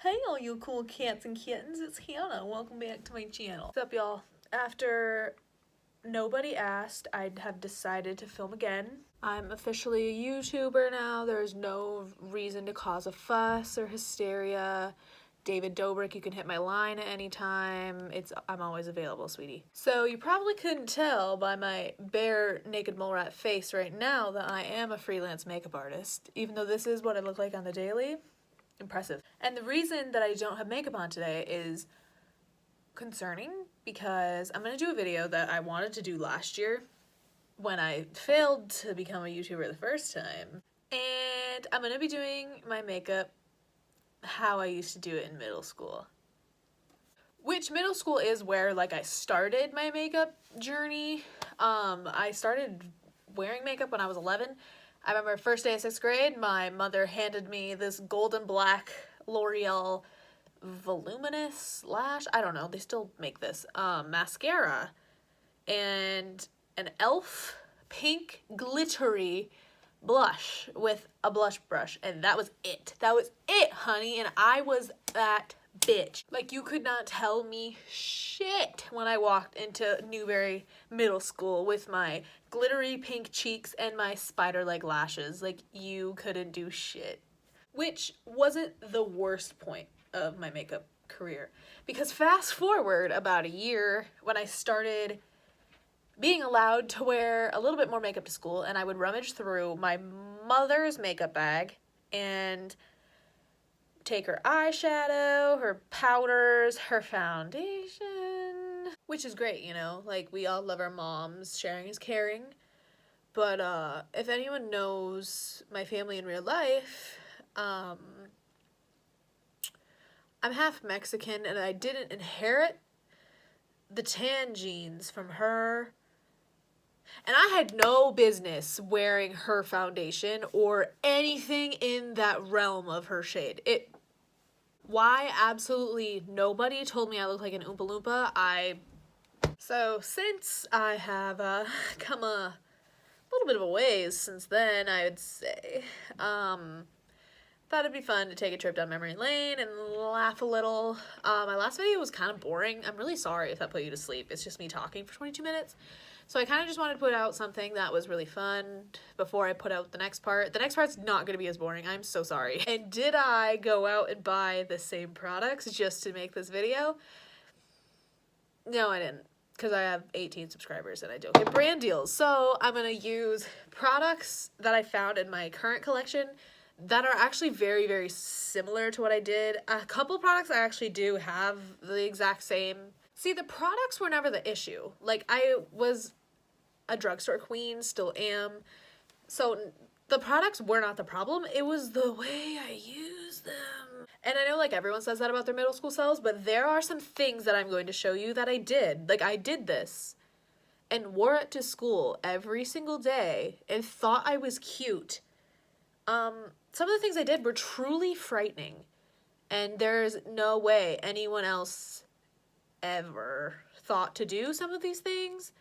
Hey all you cool cats and kittens, it's Hannah. Welcome back to my channel. What's up y'all? After nobody asked, I have decided to film again. I'm officially a YouTuber now. There's no reason to cause a fuss or hysteria. David Dobrik, you can hit my line at any time. I'm always available, sweetie. So you probably couldn't tell by my bare naked mole rat face right now that I am a freelance makeup artist, even though this is what I look like on the daily. Impressive. And the reason that I don't have makeup on today is concerning because I'm going to do a video that I wanted to do last year when I failed to become a YouTuber the first time. And I'm going to be doing my makeup how I used to do it in middle school. Which middle school is where like I started my makeup journey. I started wearing makeup when I was 11. I remember first day of 6th grade, my mother handed me this golden black L'Oreal Voluminous Lash, I don't know, they still make this, mascara, and an e.l.f. pink glittery blush with a blush brush, and that was it. That was it, honey, and I was that bitch. Like, you could not tell me shit when I walked into Newberry Middle School with my glittery pink cheeks and my spider leg lashes. Like, you couldn't do shit. Which wasn't the worst point of my makeup career, because fast forward about a year when I started being allowed to wear a little bit more makeup to school, and I would rummage through my mother's makeup bag and take her eyeshadow, her powders, her foundation, which is great, you know, like we all love our moms, sharing is caring. But if anyone knows my family in real life, I'm half Mexican and I didn't inherit the tan genes from her. And I had no business wearing her foundation or anything in that realm of her shade. Why absolutely nobody told me I looked like an Oompa Loompa. So since I have come a little bit of a ways since then, I would say, thought it'd be fun to take a trip down memory lane and laugh a little. My last video was kind of boring. I'm really sorry if that put you to sleep. It's just me talking for 22 minutes. So I kind of just wanted to put out something that was really fun before I put out the next part. The next part's not going to be as boring. I'm so sorry. And did I go out and buy the same products just to make this video? No, I didn't. Because I have 18 subscribers and I don't get brand deals. So I'm going to use products that I found in my current collection that are actually very, very similar to what I did. A couple products I actually do have the exact same. See, the products were never the issue. Like, I was a drugstore queen, still am. So the products were not the problem. It was the way I used them. And I know like everyone says that about their middle school selves, but there are some things that I'm going to show you that I did. Like, I did this and wore it to school every single day and thought I was cute. Some of the things I did were truly frightening. And there's no way anyone else ever thought to do some of these things.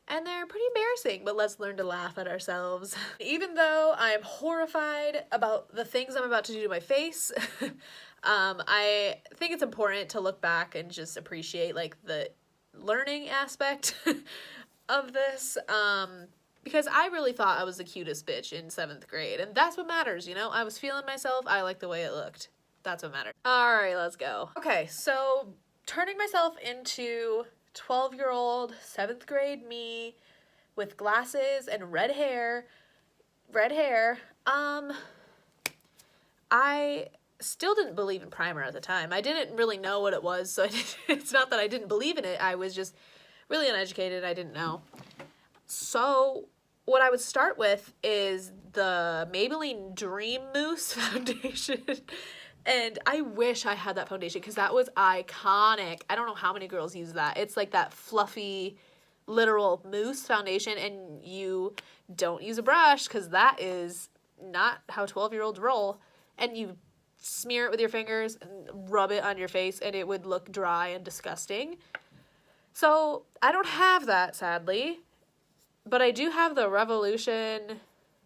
And they're pretty embarrassing, but let's learn to laugh at ourselves. Even though I'm horrified about the things I'm about to do to my face, I think it's important to look back and just appreciate like the learning aspect of this, because I really thought I was the cutest bitch in 7th grade, and that's what matters, you know? I was feeling myself, I liked the way it looked. That's what mattered. Alright, let's go. Okay, so turning myself into 12-year-old 7th grade me with glasses and red hair, I still didn't believe in primer at the time. I didn't really know what it was, so it's not that I didn't believe in it, I was just really uneducated, I didn't know. So what I would start with is the Maybelline Dream Mousse foundation. And I wish I had that foundation because that was iconic. I don't know how many girls use that. It's like that fluffy, literal mousse foundation, and you don't use a brush because that is not how 12-year-olds roll. And you smear it with your fingers and rub it on your face, and it would look dry and disgusting. So I don't have that, sadly. But I do have the Revolution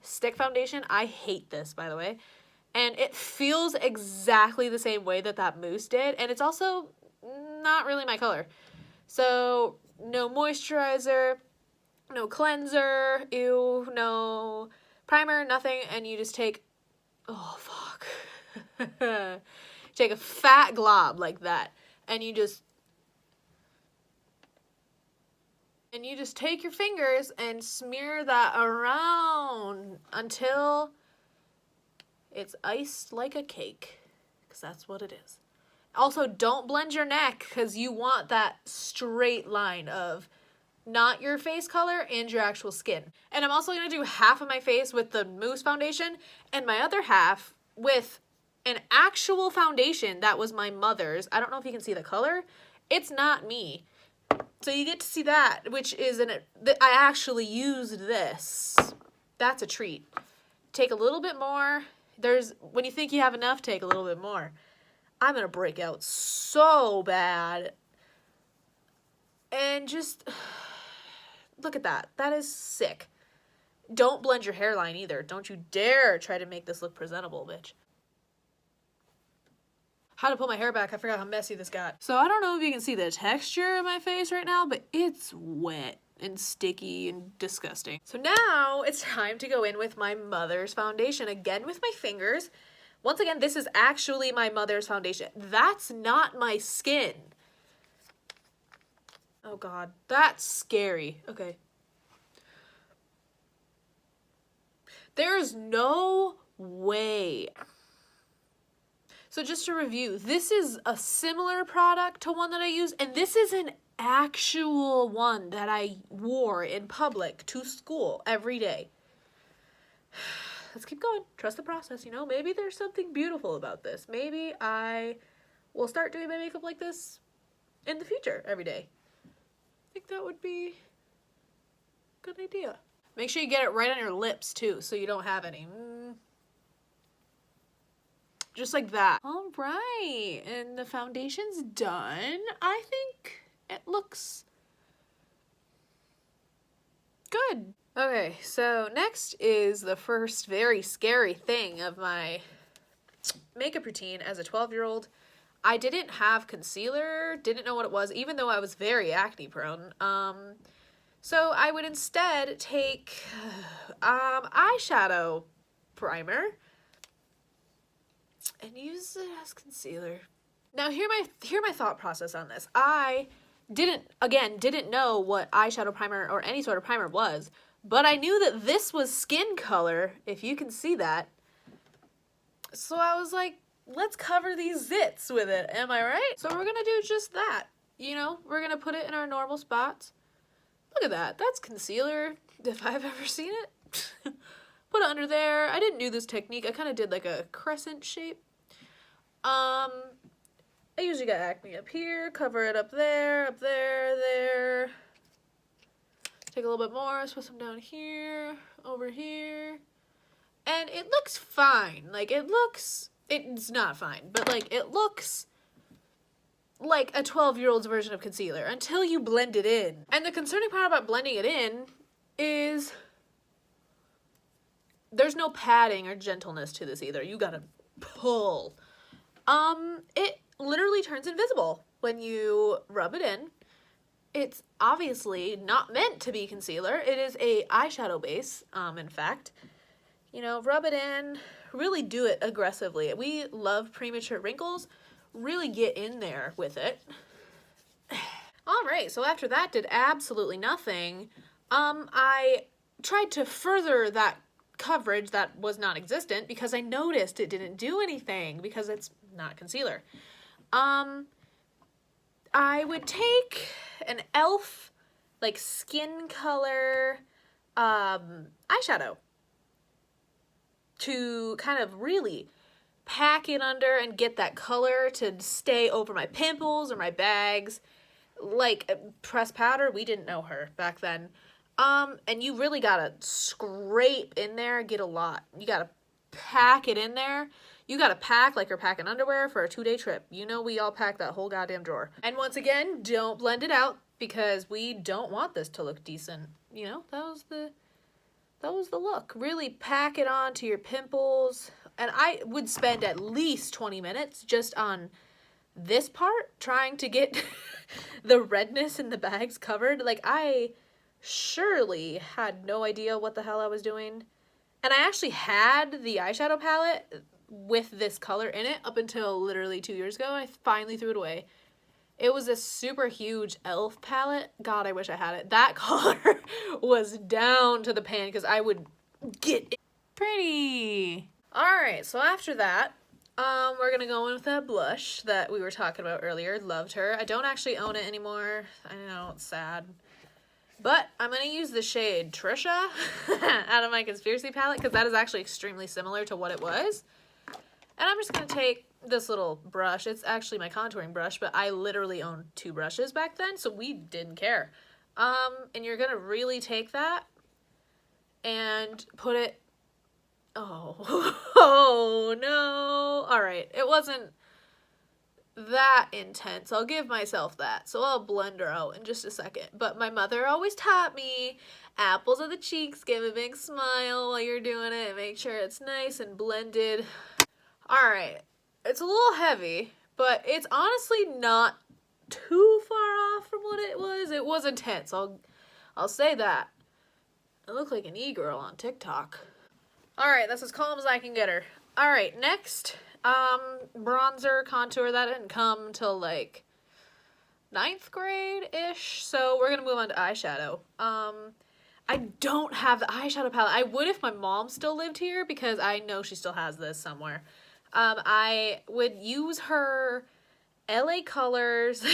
Stick Foundation. I hate this, by the way. And it feels exactly the same way that that mousse did. And it's also not really my color. So no moisturizer, no cleanser, ew, no primer, nothing. And you just take, oh fuck. Take a fat glob like that. And you just take your fingers and smear that around until it's iced like a cake, because that's what it is. Also, don't blend your neck, because you want that straight line of not your face color and your actual skin. And I'm also going to do half of my face with the mousse foundation and my other half with an actual foundation that was my mother's. I don't know if you can see the color. It's not me. So you get to see that, which is I actually used this. That's a treat. Take a little bit more. When you think you have enough, take a little bit more. I'm going to break out so bad. And just look at that. That is sick. Don't blend your hairline either. Don't you dare try to make this look presentable, bitch. How to pull my hair back. I forgot how messy this got. So I don't know if you can see the texture of my face right now, but it's wet and sticky and disgusting. So now it's time to go in with my mother's foundation again with my fingers. Once again, this is actually my mother's foundation. That's not my skin. Oh God, that's scary. Okay. There's no way. So just to review, this is a similar product to one that I use, and this is an actual one that I wore in public to school every day. Let's keep going. Trust the process, you know? Maybe there's something beautiful about this. Maybe I will start doing my makeup like this in the future every day. I think that would be a good idea. Make sure you get it right on your lips, too, so you don't have any. Just like that. All right, and the foundation's done. I think it looks good. Okay, so next is the first very scary thing of my makeup routine as a 12-year-old. I didn't have concealer, didn't know what it was, even though I was very acne prone. So I would instead take eyeshadow primer and use it as concealer. Now hear my thought process on this. I didn't know what eyeshadow primer or any sort of primer was, but I knew that this was skin color, if you can see that. So I was like, let's cover these zits with it, am I right? So we're gonna do just that. You know, we're gonna put it in our normal spots. Look at that, that's concealer, if I've ever seen it. Put it under there. I didn't do this technique. I kind of did like a crescent shape. I usually got acne up here, cover it up there, there. Take a little bit more, put some down here, over here. And it looks fine. Like it's not fine, but like it looks like a 12-year-old's version of concealer until you blend it in. And the concerning part about blending it in is there's no padding or gentleness to this either. You gotta pull. It literally turns invisible when you rub it in. It's obviously not meant to be concealer. It is a eyeshadow base, in fact. You know, rub it in, really do it aggressively. We love premature wrinkles. Really get in there with it. All right, so after that did absolutely nothing, I tried to further that coverage that was non-existent because I noticed it didn't do anything because it's not concealer. I would take an e.l.f. like skin color eyeshadow to kind of really pack it under and get that color to stay over my pimples or my bags. Like pressed powder, we didn't know her back then. And you really gotta scrape in there, get a lot. You gotta pack it in there. You gotta pack like you're packing underwear for a 2-day trip. You know we all pack that whole goddamn drawer. And once again, don't blend it out because we don't want this to look decent. You know, that was the look. Really pack it onto your pimples And I would spend at least 20 minutes just on this part trying to get the redness in the bags covered. Like, I surely had no idea what the hell I was doing. And I actually had the eyeshadow palette with this color in it up until literally 2 years ago. I finally threw it away. It was a super huge e.l.f. palette. God, I wish I had it. That color was down to the pan because I would get it. Pretty. Alright, so after that, we're gonna go in with that blush that we were talking about earlier. Loved her. I don't actually own it anymore. I know, it's sad. But I'm gonna use the shade Trisha out of my Conspiracy palette because that is actually extremely similar to what it was. And I'm just gonna take this little brush. It's actually my contouring brush, but I literally owned 2 brushes back then, so we didn't care. And you're gonna really take that and put it, oh no. All right, it wasn't that intense. I'll give myself that. So I'll blend her out in just a second. But my mother always taught me, apples of the cheeks, give a big smile while you're doing it, and make sure it's nice and blended. All right, it's a little heavy, but it's honestly not too far off from what it was. It was intense. I'll say that. I look like an e-girl on TikTok. All right, that's as calm as I can get her. All right, next, bronzer, contour. That didn't come till like 9th grade-ish, so we're gonna move on to eyeshadow. I don't have the eyeshadow palette. I would if my mom still lived here because I know she still has this somewhere. I would use her LA Colors,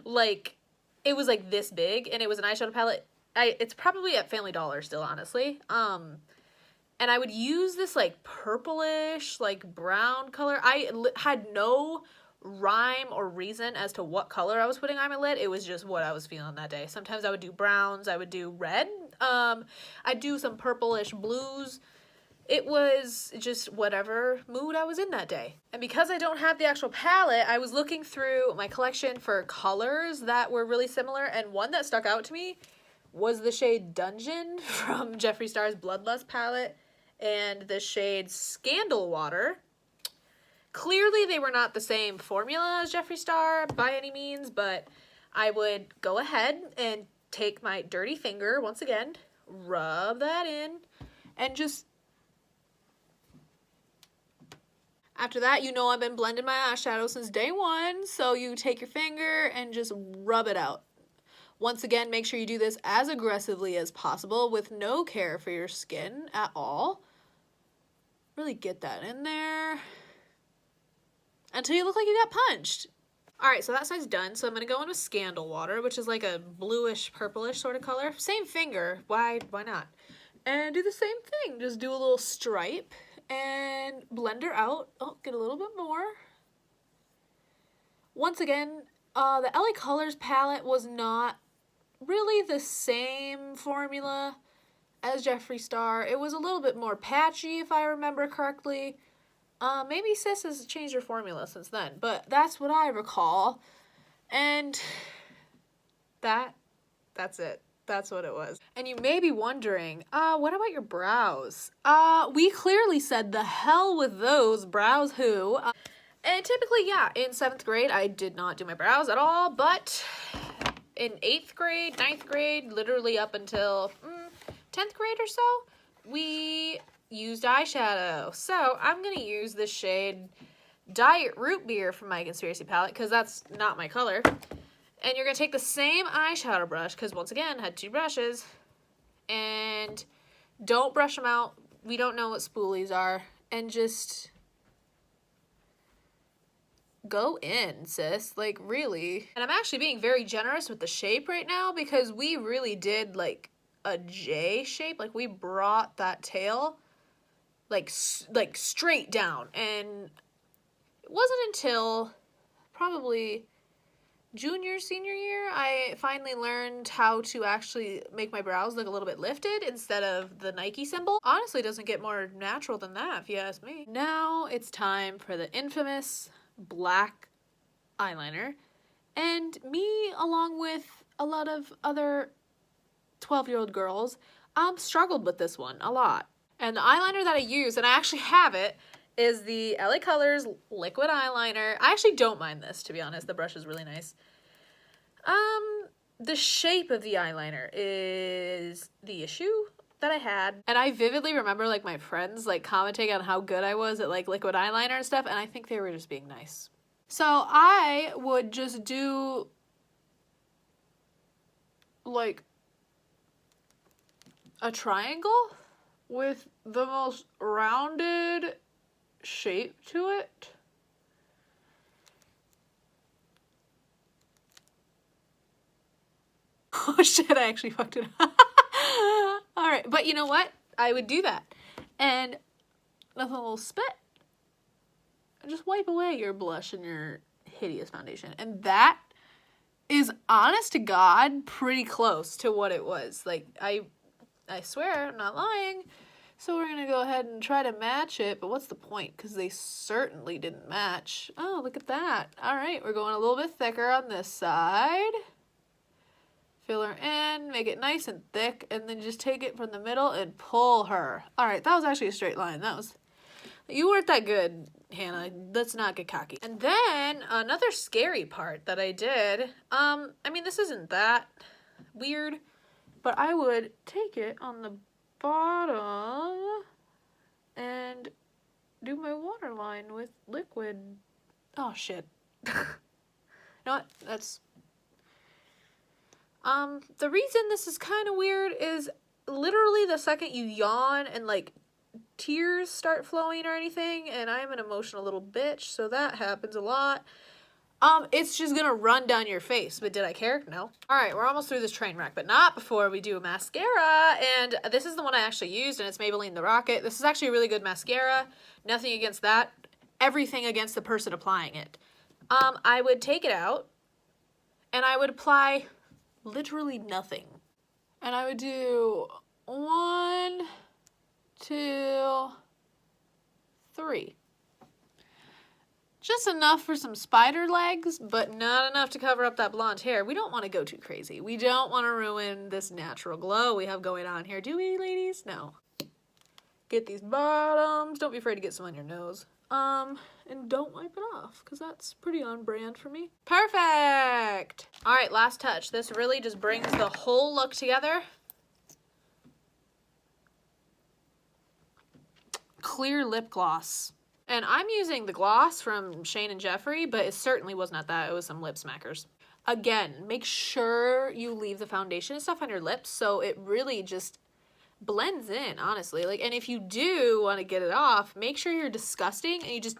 like, it was like this big, and it was an eyeshadow palette. It's probably at Family Dollar still, honestly. And I would use this, like, purplish, like, brown color. I had no rhyme or reason as to what color I was putting on my lid. It was just what I was feeling that day. Sometimes I would do browns. I would do red. I'd do some purplish blues. It was just whatever mood I was in that day. And because I don't have the actual palette, I was looking through my collection for colors that were really similar, and one that stuck out to me was the shade Dungeon from Jeffree Star's Bloodlust palette and the shade Scandal Water. Clearly they were not the same formula as Jeffree Star by any means, but I would go ahead and take my dirty finger, once again, rub that in, and just... After that, you know I've been blending my eyeshadow since day one, so you take your finger and just rub it out. Once again, make sure you do this as aggressively as possible with no care for your skin at all. Really get that in there until you look like you got punched. All right, so that side's done. So I'm gonna go in with Scandal Water, which is like a bluish, purplish sort of color. Same finger, why not? And do the same thing, just do a little stripe and blend her out. Oh, get a little bit more. Once again, the LA Colors palette was not really the same formula as Jeffree Star. It was a little bit more patchy, if I remember correctly. Maybe Sis has changed her formula since then, but that's what I recall. And that's it. That's what it was. And you may be wondering, what about your brows? We clearly said the hell with those brows who. And typically, yeah, in 7th grade, I did not do my brows at all, but in 8th grade, 9th grade, literally up until 10th grade or so, we used eyeshadow. So I'm going to use this shade Diet Root Beer from my Conspiracy palette, because that's not my color. And you're going to take the same eyeshadow brush, because once again, I had 2 brushes, and don't brush them out. We don't know what spoolies are. And just go in, sis. Like, really. And I'm actually being very generous with the shape right now, because we really did, like, a J shape. Like, we brought that tail, like straight down. And it wasn't until probably senior year, I finally learned how to actually make my brows look a little bit lifted instead of the Nike symbol. Honestly, it doesn't get more natural than that, if you ask me. Now it's time for the infamous black eyeliner. And me, along with a lot of other 12-year-old girls, struggled with this one a lot. And the eyeliner that I use, and I actually have it, is the LA Colors liquid eyeliner. I actually don't mind this, to be honest. The brush is really nice. The shape of the eyeliner is the issue that I had. And I vividly remember like my friends like commenting on how good I was at like liquid eyeliner and stuff, and I think they were just being nice. So I would just do like a triangle with the most rounded shape to it. Oh shit, I actually fucked it up. Alright, but you know what? I would do that. And with a little spit, just wipe away your blush and your hideous foundation. And that is, honest to God, pretty close to what it was. Like, I swear, I'm not lying. So we're going to go ahead and try to match it. But what's the point? Because they certainly didn't match. Oh, look at that. Alright, we're going a little bit thicker on this side. Fill her in, make it nice and thick, and then just take it from the middle and pull her. Alright, that was actually a straight line. You weren't that good, Hannah. Let's not get cocky. And then, another scary part that I did, I mean, this isn't that weird, but I would take it on the bottom and do my waterline with liquid. Oh, shit. You know what? That's... the reason this is kind of weird is literally the second you yawn and, like, tears start flowing or anything, and I'm an emotional little bitch, so that happens a lot, it's just gonna run down your face. But did I care? No. Alright, we're almost through this train wreck, but not before we do a mascara, and this is the one I actually used, and it's Maybelline The Rocket. This is actually a really good mascara. Nothing against that. Everything against the person applying it. I would take it out, and I would apply literally nothing. And I would do 1, 2, 3. Just enough for some spider legs, but not enough to cover up that blonde hair. We don't want to go too crazy. We don't want to ruin this natural glow we have going on here, do we, ladies? No. Get these bottoms. Don't be afraid to get some on your nose. And don't wipe it off, because that's pretty on brand for me. Perfect! Alright, last touch. This really just brings the whole look together. Clear lip gloss. And I'm using the gloss from Shane and Jeffree, but it certainly was not that. It was some lip smackers. Again, make sure you leave the foundation and stuff on your lips so it really just blends in, honestly. Like, and if you do want to get it off, make sure you're disgusting and you just...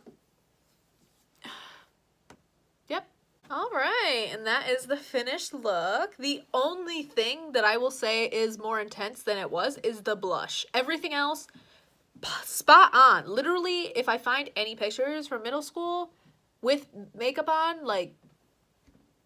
Yep. Alright, and that is the finished look. The only thing that I will say is more intense than it was is the blush. Everything else... spot on. Literally, if I find any pictures from middle school with makeup on, like,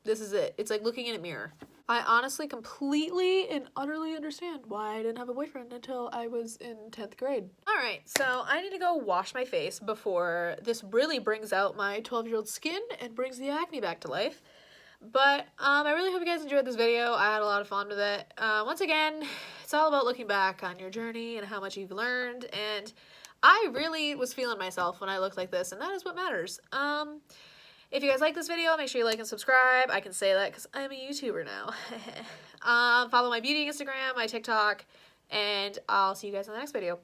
this is it. It's like looking in a mirror. I honestly completely and utterly understand why I didn't have a boyfriend until I was in 10th grade. Alright, so I need to go wash my face before this really brings out my 12-year-old skin and brings the acne back to life. But I really hope you guys enjoyed this video. I had a lot of fun with it. Once again, it's all about looking back on your journey and how much you've learned. And I really was feeling myself when I looked like this, and that is what matters. If you guys like this video, make sure you like and subscribe. I can say that because I'm a YouTuber now. Follow my beauty Instagram, my TikTok, and I'll see you guys in the next video.